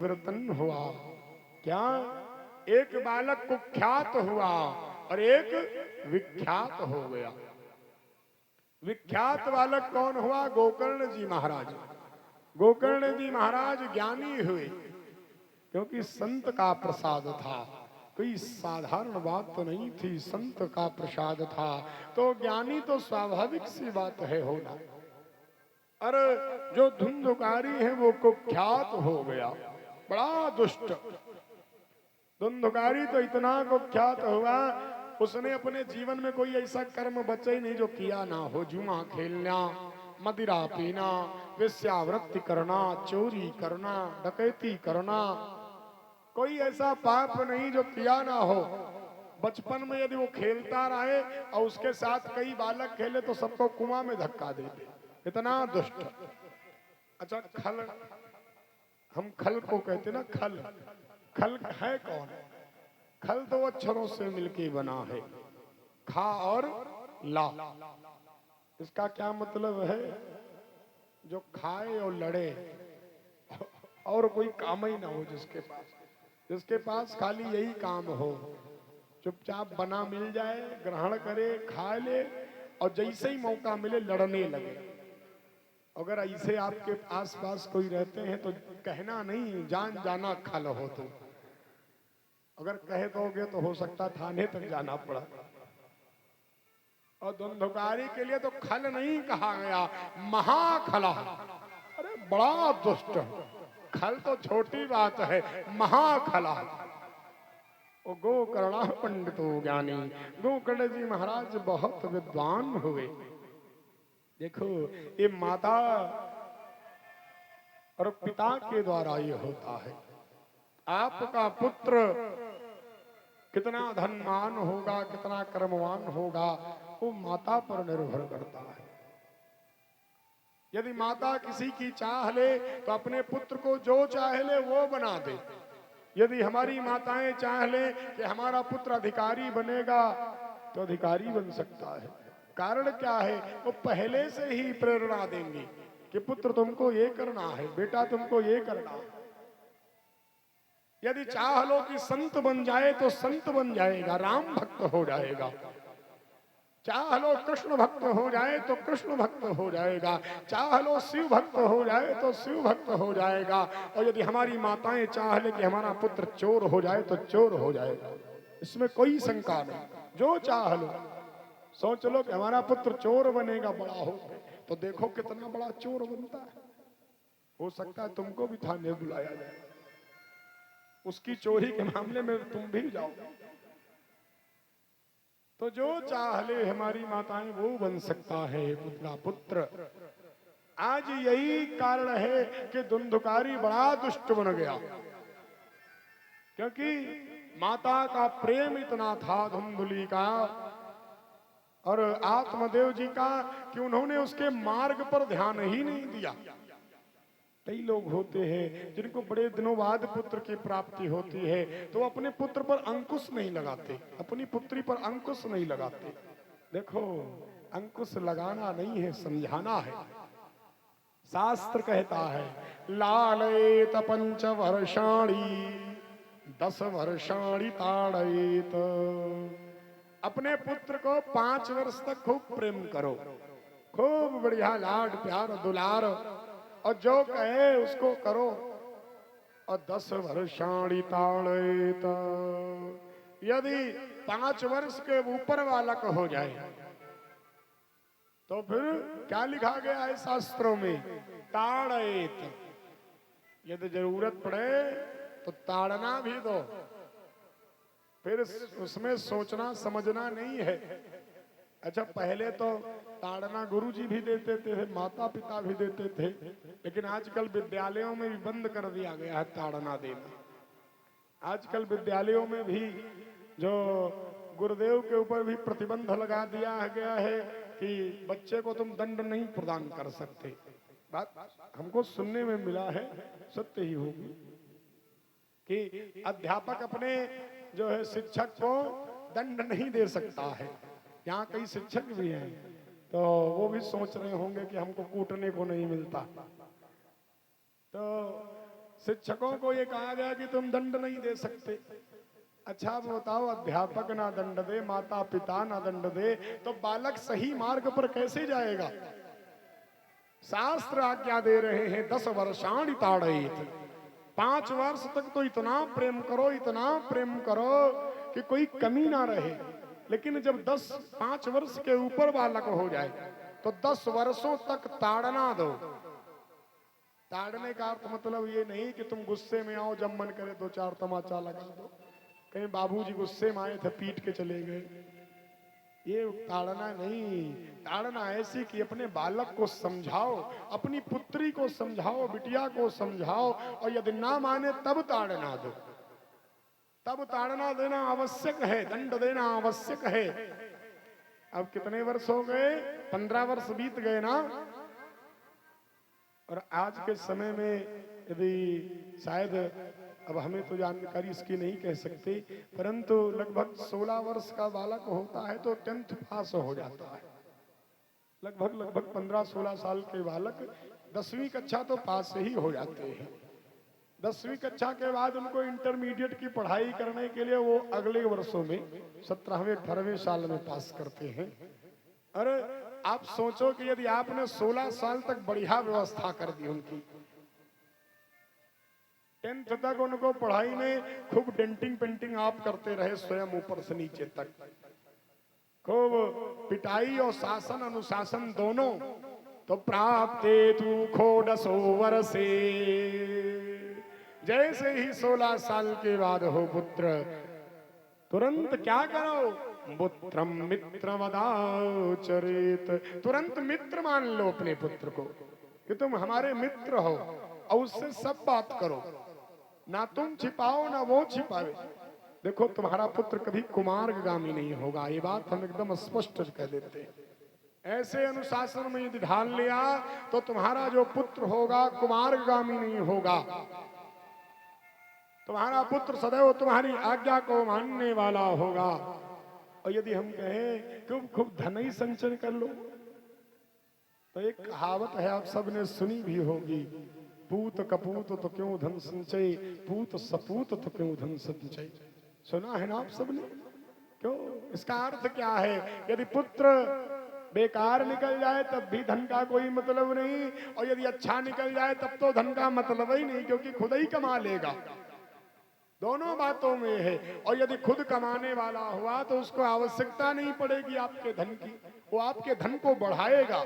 परिवर्तन हुआ। क्या? एक बालक कुख्यात हुआ और एक विख्यात हो गया। विख्यात बालक कौन हुआ? गोकर्ण जी महाराज। गोकर्ण जी महाराज ज्ञानी हुए क्योंकि संत का प्रसाद था। कोई साधारण बात तो नहीं थी, संत का प्रसाद था। तो ज्ञानी तो स्वाभाविक सी बात है होना। और जो धुंधुकारी है वो कुख्यात हो गया, बड़ा दुष्ट। धुंधुकारी तो इतना कुख्यात हुआ, उसने अपने जीवन में कोई ऐसा कर्म बचा ही नहीं जो किया ना हो। जुआ खेलना, मदिरा पीना, वेश्यावृत्ति करना, चोरी करना, डकैती करना, कोई ऐसा पाप नहीं जो किया ना हो। बचपन में यदि वो खेलता रहे और उसके साथ कई बालक खेले तो सबको कुआं में धक्का देते, इतना दुष्ट। अच्छा, खल, हम खल को कहते ना, खल। खल है कौन? खल दो अक्षरों से मिलके बना है, खा और ला। इसका क्या मतलब है? जो खाए और लड़े और कोई काम ही ना हो जिसके पास खाली यही काम हो। चुपचाप बना मिल जाए, ग्रहण करे, खा ले और जैसे ही मौका मिले लड़ने लगे। अगर ऐसे आपके आसपास कोई रहते हैं तो कहना नहीं, जान जाना खल हो। तो अगर कह दोगे तो हो सकता थाने तक जाना पड़ा। और धुंधुकारी के लिए तो खल नहीं कहा गया, महाखला। अरे बड़ा दुष्ट। खल तो छोटी बात है, महाखला। ओ गोकर्णा पंडितो ज्ञानी। गोकर्ण जी महाराज बहुत विद्वान हुए। देखो, ये माता और पिता के द्वारा ये होता है। आपका पुत्र कितना धनवान होगा, कितना कर्मवान होगा, वो माता पर निर्भर करता है। यदि माता किसी की चाह ले तो अपने पुत्र को जो चाहे ले वो बना दे। यदि हमारी माताएं चाह ले कि हमारा पुत्र अधिकारी बनेगा तो अधिकारी बन सकता है। कारण क्या है? वो पहले से ही प्रेरणा देंगी कि पुत्र तुमको ये करना है, बेटा तुमको ये करना है। यदि चाह लो कि संत बन जाए तो संत बन जाएगा, राम भक्त हो जाएगा। चाह लो कृष्ण भक्त हो जाए तो कृष्ण भक्त हो जाएगा। चाह लो शिव भक्त हो जाए तो शिव भक्त हो जाएगा। और यदि हमारी माताएं चाह ले कि हमारा पुत्र चोर हो जाए तो चोर हो जाएगा, इसमें कोई शंका नहीं। जो चाह लो, सोच लो कि हमारा पुत्र चोर बनेगा बड़ा हो तो देखो कितना बड़ा चोर बनता है। हो सकता है तुमको भी थाने बुलाया जाए, उसकी चोरी के मामले में तुम भी जाओ। तो जो चाह ले हमारी माताएं वो बन सकता है पुतला पुत्र। आज यही कारण है कि धुंधुकारी बड़ा दुष्ट बन गया, क्योंकि माता का प्रेम इतना था धुंधुली का और आत्मदेव जी का कि उन्होंने उसके मार्ग पर ध्यान ही नहीं दिया। कई लोग होते हैं जिनको बड़े दिनों बाद पुत्र की प्राप्ति होती है तो अपने पुत्र पर अंकुश नहीं लगाते, अपनी पुत्री पर अंकुश नहीं लगाते। देखो, अंकुश लगाना नहीं है, समझाना है। शास्त्र कहता है लालयेत 5 वर्षाणि 10 वर्षाणि ताड़येत। अपने पुत्र को 5 वर्ष तक खूब प्रेम करो, खूब बढ़िया लाड प्यार दुलार, और जो कहे उसको करो। और 10 वर्षाणि ताड़येत। यदि 5 वर्ष के ऊपर बालक हो जाए तो फिर क्या लिखा गया है शास्त्रों में? ताड़येत। यदि जरूरत पड़े तो ताड़ना भी दो, फिर उसमें सोचना समझना नहीं है। अच्छा, पहले तो ताड़ना गुरुजी भी देते थे, माता पिता भी देते थे, लेकिन आजकल विद्यालयों में भी बंद कर दिया गया है ताड़ना देना। आजकल विद्यालयों में भी जो गुरुदेव के ऊपर भी प्रतिबंध लगा दिया गया है कि बच्चे को तुम दंड नहीं प्रदान कर सकते। बात हमको सुनने में मिला है, सत्य ही होगी, कि अध्यापक अपने जो है शिक्षक को दंड नहीं दे सकता है। यहाँ कई शिक्षक भी हैं तो वो भी सोच रहे होंगे कि हमको कूटने को नहीं मिलता। तो शिक्षकों को ये कहा गया कि तुम दंड नहीं दे सकते। अच्छा अब बताओ, अध्यापक ना दंड दे, माता पिता ना दंड दे, तो बालक सही मार्ग पर कैसे जाएगा? शास्त्र आज्ञा दे रहे हैं 10 वर्षाणि ताड़येत, 5 वर्ष तक तो इतना प्रेम करो, इतना प्रेम करो कि कोई कमी ना रहे। लेकिन जब 5 वर्ष के ऊपर बालक हो जाए तो 10 वर्षों तक ताड़ना दो। ताड़ने का अर्थ मतलब ये नहीं कि तुम गुस्से में आओ, जब मन करे 2-4 तमाचा लगा दो। कहीं बाबूजी गुस्से में आए थे, पीट के चले गए, ये ताड़ना नहीं। ताड़ना ऐसी कि अपने बालक को समझाओ, अपनी पुत्री को समझाओ, बिटिया को समझाओ, और यदि ना माने तब ताड़ना दो। तब ताड़ना देना आवश्यक है, दंड देना आवश्यक है। अब कितने वर्ष हो गए? 15 वर्ष बीत गए ना। और आज के समय में यदि शायद, अब हमें तो जानकारी इसकी नहीं कह सकते, परंतु लगभग 16 वर्ष का बालक होता है तो 10th पास हो जाता है। लगभग 15-16 साल के बालक 10वीं कक्षा तो पास ही हो जाते हैं। 10वीं कक्षा के बाद उनको इंटरमीडिएट की पढ़ाई करने के लिए वो अगले वर्षों में 17वें-18वें साल में पास करते हैं। अरे आप सोचो कि यदि आपने 16 साल तक बढ़िया व्यवस्था कर दी उनकी, 10th तक उनको पढ़ाई में खूब डेंटिंग पेंटिंग आप करते रहे, स्वयं ऊपर से नीचे तक, खूब पिटाई और शासन अनुशासन दोनों, तो प्राप्ते तू खोडसो वर्षे, जैसे ही 16 साल के बाद हो पुत्र, तुरंत क्या करो? पुत्रम मित्र वदाचरित, तुरंत मित्र मान लो अपने पुत्र को कि तुम हमारे मित्र हो, और उससे सब बात करो, ना तुम छिपाओ ना वो छिपावे। देखो तुम्हारा पुत्र कभी कुमार्गामी नहीं होगा, ये बात हम एकदम स्पष्ट कह देते हैं। ऐसे अनुशासन में यदि ढाल लिया तो तुम्हारा जो पुत्र होगा कुमार्गामी नहीं होगा। तुम्हारा पुत्र सदैव तुम्हारी आज्ञा को मानने वाला होगा। और यदि हम कहें खूब खूब धन ही संचय कर लो, तो एक कहावत है, आप सबने सुनी भी होगी, पूत कपूत तो क्यों धन संचय, पूत सपूत तो क्यों धन संचय। सुना है ना आप सबने? क्यों? इसका अर्थ क्या है? यदि पुत्र बेकार निकल जाए तब भी धन का कोई मतलब नहीं, और यदि अच्छा निकल जाए तब तो धन का मतलब ही नहीं, क्योंकि खुद ही कमा लेगा। दोनों बातों में है। और यदि खुद कमाने वाला हुआ तो उसको आवश्यकता नहीं पड़ेगी आपके धन की, वो आपके धन को बढ़ाएगा।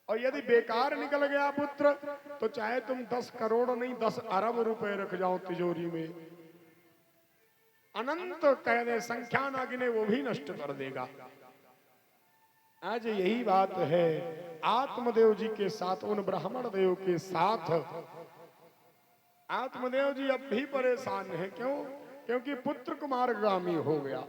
और यदि बेकार निकल गया पुत्र तो चाहे तुम 10 करोड़ नहीं 10 अरब रुपए रख जाओ तिजोरी में, अनंत कह दे, संख्या ना गिने, वो भी नष्ट कर देगा। आज यही बात है आत्मदेव जी के साथ, उन ब्राह्मण देव के साथ। आत्मदेव जी अब भी परेशान हैं। क्यों? क्योंकि पुत्र कुमार्गामी हो गया।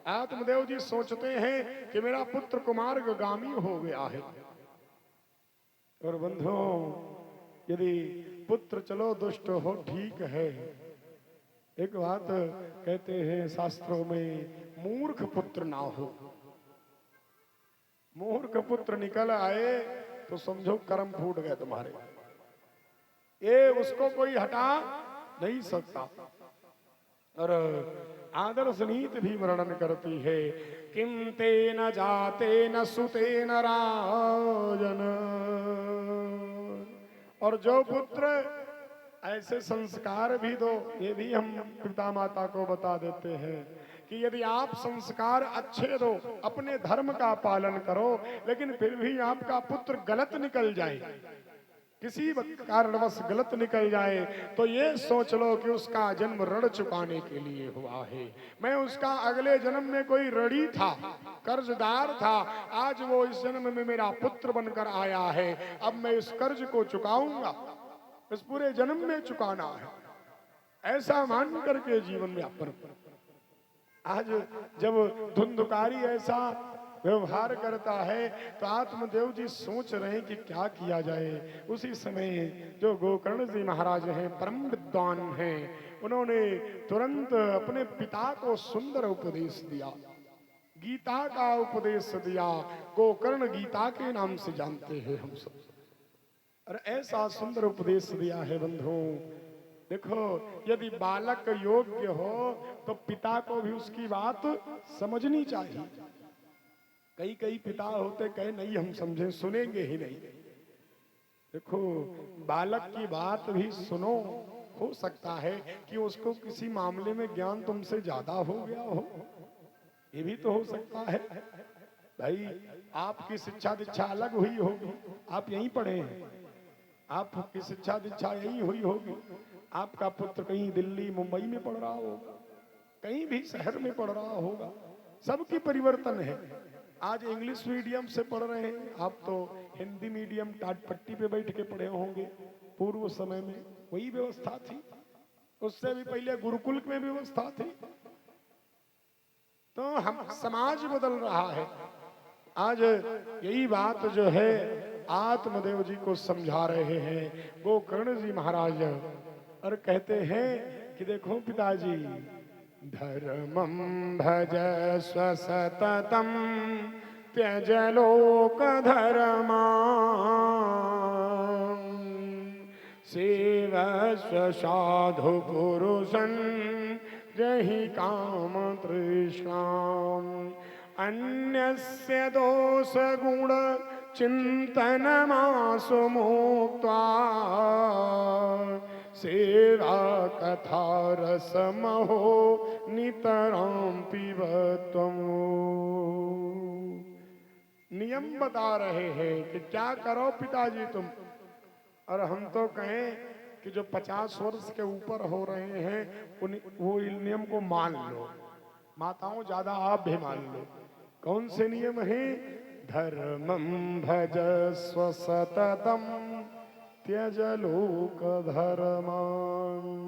आत्मदेव जी सोचते हैं कि मेरा पुत्र कुमार्गामी हो गया है। और बंधुओं, यदि पुत्र चलो दुष्ट हो ठीक है, एक बात कहते हैं शास्त्रों में, मूर्ख पुत्र ना हो। मूर्ख पुत्र निकल आए तो समझो कर्म फूट गए तुम्हारे, ये उसको कोई हटा नहीं सकता। और आदर्श नीति भी वर्णन करती है, किम ते न जाते न सुते न राजन। और जो पुत्र ऐसे संस्कार भी दो, ये भी हम पिता माता को बता देते हैं कि यदि आप संस्कार अच्छे दो, अपने धर्म का पालन करो, लेकिन फिर भी आपका पुत्र गलत निकल जाए, किसी कारणवश गलत निकल जाए, तो ये सोच लो कि उसका जन्म ऋण चुकाने के लिए हुआ है। मैं उसका अगले जन्म में कोई ऋणी था, कर्जदार था, आज वो इस जन्म में मेरा पुत्र बनकर आया है, अब मैं इस कर्ज को चुकाऊंगा, इस पूरे जन्म में चुकाना है, ऐसा मान करके जीवन में अपन। आज जब धुंधकारी ऐसा व्यवहार करता है तो आत्मदेव जी सोच रहे हैं कि क्या किया जाए। उसी समय जो गोकर्ण जी महाराज हैं, परम विद्वान हैं, उन्होंने तुरंत अपने पिता को सुंदर उपदेश दिया, गीता का उपदेश दिया। गोकर्ण गीता के नाम से जानते हैं हम सब। और ऐसा सुंदर उपदेश दिया है बंधु। देखो, यदि बालक योग्य हो तो पिता को भी उसकी बात समझनी चाहिए। कई कई पिता होते कहे नहीं हम समझे, सुनेंगे ही नहीं। देखो, बालक की बात भी सुनो। हो सकता है कि उसको किसी मामले में ज्ञान तुमसे ज्यादा हो गया हो, ये भी तो हो सकता है। भाई, आपकी शिक्षा दीक्षा अलग हुई होगी, आप यहीं पढ़े हैं, आपकी शिक्षा दीक्षा यहीं हुई होगी। आपका पुत्र कहीं दिल्ली मुंबई में पढ़ रहा होगा, कहीं भी शहर में पढ़ रहा होगा। सबकी परिवर्तन है। आज इंग्लिश मीडियम से पढ़ रहे हैं, आप तो हिंदी मीडियम टाट पट्टी पे बैठ के पढ़े होंगे। पूर्व समय में वही व्यवस्था थी, उससे भी पहले गुरुकुल में व्यवस्था थी। तो हम समाज बदल रहा है। आज यही बात जो है आत्मदेव जी को समझा रहे हैं गोकर्ण जी महाराज, और कहते हैं कि देखो पिताजी, धर्मं भजस्व सततं त्यज लोक धर्मान् सेवस्व साधु पुरुषन् जहि काम तृष्णाम् अन्यस्य दोष गुण चिंतनमासु मुक्त्वा सेवा कथा रसमहो नितरां पिबत्वम्। नियम बता रहे हैं कि क्या करो पिताजी तुम, और हम तो कहें कि जो 50 वर्ष के ऊपर हो रहे हैं वो इन नियम को मान लो। माताओं ज्यादा आप भी मान लो। कौन से नियम हैं? धर्मं भजस्व सततं त्यज लोक धर्मान्।